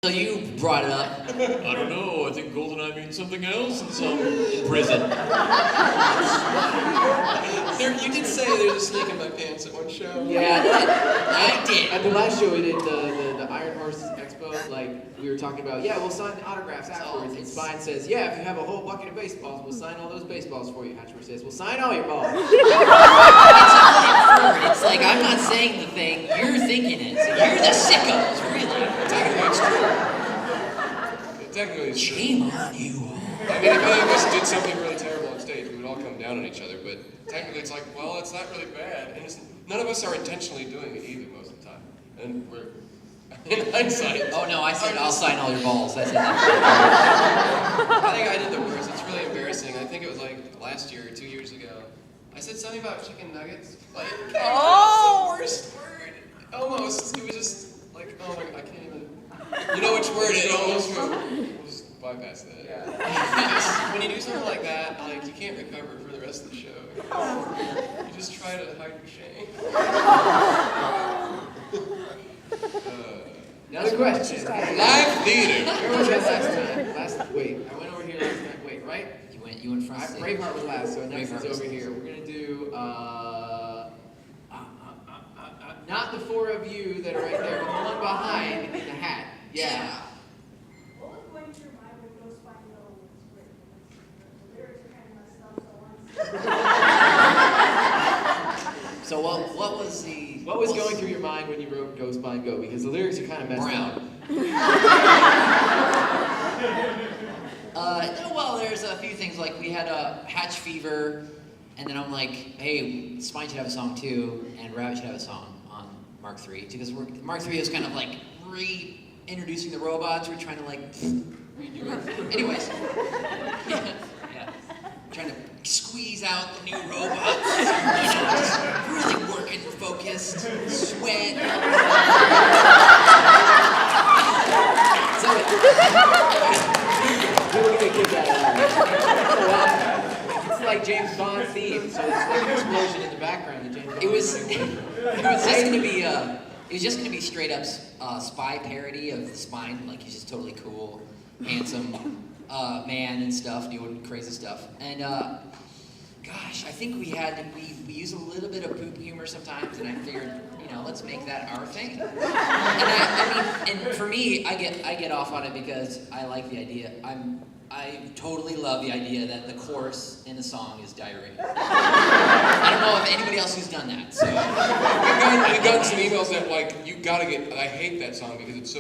So you brought it up. I don't know. I think GoldenEye means something else in prison. You did say there's a snake in my pants at one show. Yeah, I did. At the last show we did, the Iron Horse Expo, like, we were talking about, yeah, we'll sign the autographs afterwards. And Spine says, yeah, if you have a whole bucket of baseballs, we'll sign all those baseballs for you. Hatchmer says, we'll sign all your balls. It's like, I'm not saying the thing, you're thinking it. So you're the sickos, really. Technically it's true. Technically it's true. Shame on you. I mean, if any of us did something really terrible on stage, we would all come down on each other, but technically it's like, well, it's not really bad. And none of us are intentionally doing it either most of the time. And we're, in hindsight. Oh no, I said I'll sign all your balls. That's it. I think I did the worst. It's really embarrassing. I think it was like last year or 2 years ago. I said something about chicken nuggets. Like, it was the worst word. Almost. It was just like, oh my god, I can't even. You know which word it almost was. We'll just bypass that. Yeah. When you do something like that, like you can't recover for the rest of the show. You just try to hide your shame. Now the question. Live theater. Where was that last time? Wait, I went over here last time. Wait, right? You went front stage. Braveheart was last, so next Braveheart is over here. We're gonna do not the four of you that are right there, but the one behind in the hat. Yeah. What was going through my mind when Ghost by No was written? The lyrics are kind of messed up, So what was going through your mind when you wrote Go Spine Go? Because the lyrics are kind of messed up. Well, there's a few things, like we had a Hatch Fever, and then I'm like, hey, Spine should have a song too, and Rabbit should have a song on Mark III, because Mark III is kind of like reintroducing the robots. We're trying to like redo it. Anyways, yeah. Trying to squeeze out the new robots, just really working, focused, sweat. It's like James Bond theme, so it's like an explosion in the background. That James Bond It was just gonna be straight up spy parody of the Spine. Like, he's just totally cool, handsome man and stuff, doing crazy stuff. And gosh, I think we use a little bit of poop humor sometimes, and I figured, let's make that our thing. And I mean, and for me, I get off on it because I like the idea. I totally love the idea that the chorus in a song is diarrhea. I don't know if anybody else who's done that. So We've gotten some emails that like, I hate that song because it's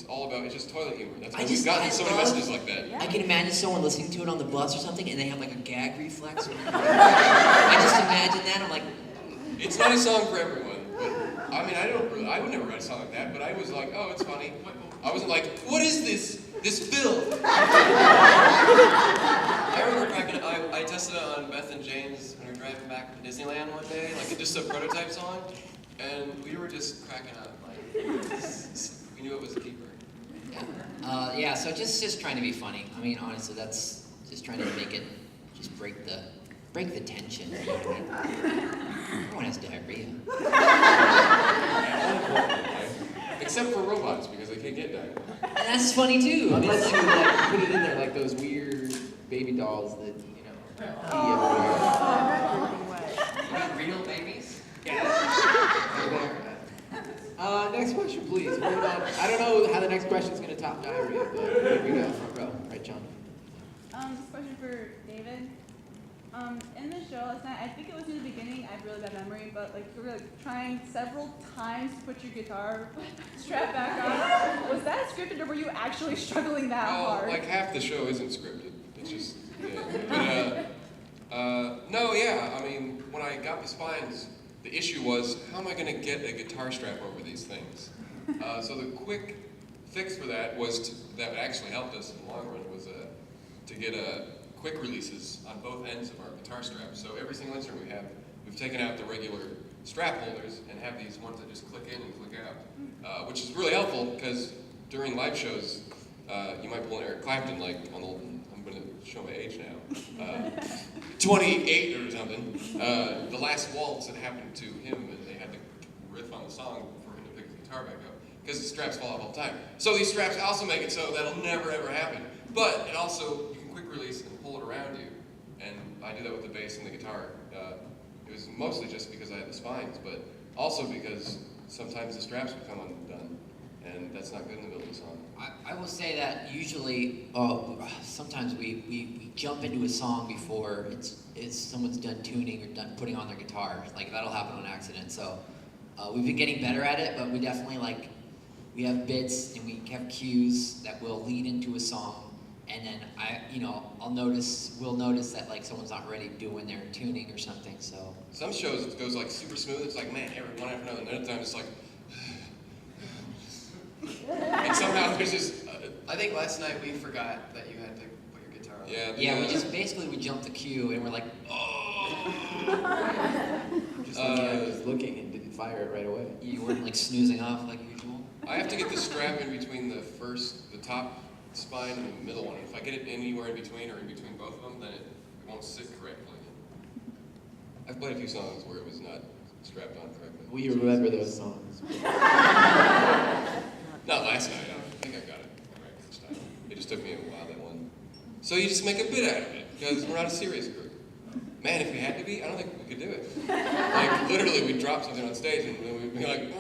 all about, it's just toilet humor. That's why we've gotten so many messages like that. I can imagine someone listening to it on the bus or something, and they have like a gag reflex. I just imagine that. I'm like, it's not a song for everyone, but I mean, I would never write a song like that, but I was like, oh, it's funny. I wasn't like, what is this filth? I remember I tested it on Beth and James when we were driving back from Disneyland one day, like just a prototype song, and we were just cracking up. Like, we knew it was a keeper. yeah. So just trying to be funny. I mean, honestly, that's just trying to make it, just break the tension. You know what I mean? Everyone has diarrhea. Except for robots, because they can't get diarrhea. And that's funny too. Unless you like put it in there like those weird baby dolls that pee everywhere. Real babies? Next question, please. Moving on. I don't know how the next question is going to top diarrhea, but here we go. Front row. Right, John. This question for David. In the show last night, I think it was in the beginning, I have really bad memory, but like you were like trying several times to put your guitar strap back on. Was that scripted, or were you actually struggling that hard? Like half the show isn't scripted. It's just, yeah. But, no, yeah, I mean, when I got the Spines, the issue was, how am I going to get a guitar strap over these things? So the quick fix for that that actually helped us in the long run was to get quick releases on both ends of our guitar strap. So every single instrument we've taken out the regular strap holders and have these ones that just click in and click out, which is really helpful because during live shows, you might pull an Eric Clapton, like I'm going to show my age now, 28 or something. The last waltz that happened to him, and they had to riff on the song for him to pick the guitar back up. because the straps fall off all the time. So these straps also make it so that'll never ever happen. But it also, you can quick release and pull it around you. And I do that with the bass and the guitar. It was mostly just because I had the spines, but also because sometimes the straps would come undone. And that's not good in the middle of the song. I will say that usually, sometimes we jump into a song before it's someone's done tuning or done putting on their guitar. Like that'll happen on accident. So we've been getting better at it, but we definitely we have bits and we have cues that will lead into a song, and then we'll notice that like someone's not ready doing their tuning or something. So Some shows it goes like super smooth. It's like, man, every one after another. And other times it's like, and somehow there's just. I think last night we forgot that you had to put your guitar on. Yeah. we jumped the cue and we're like, oh. Just looking and didn't fire it right away. You weren't like snoozing off like usual. I have to get the strap in between the top spine and the middle one. If I get it anywhere in between or in between both of them, then it won't sit correctly. I've played a few songs where it was not strapped on correctly. We remember those songs. Not last night. I think I got it right this time. It just took me a while, that one. So you just make a bit out of it, because we're not a serious group. Man, if we had to be, I don't think we could do it. Like, literally, we'd drop something on stage and then we'd be like,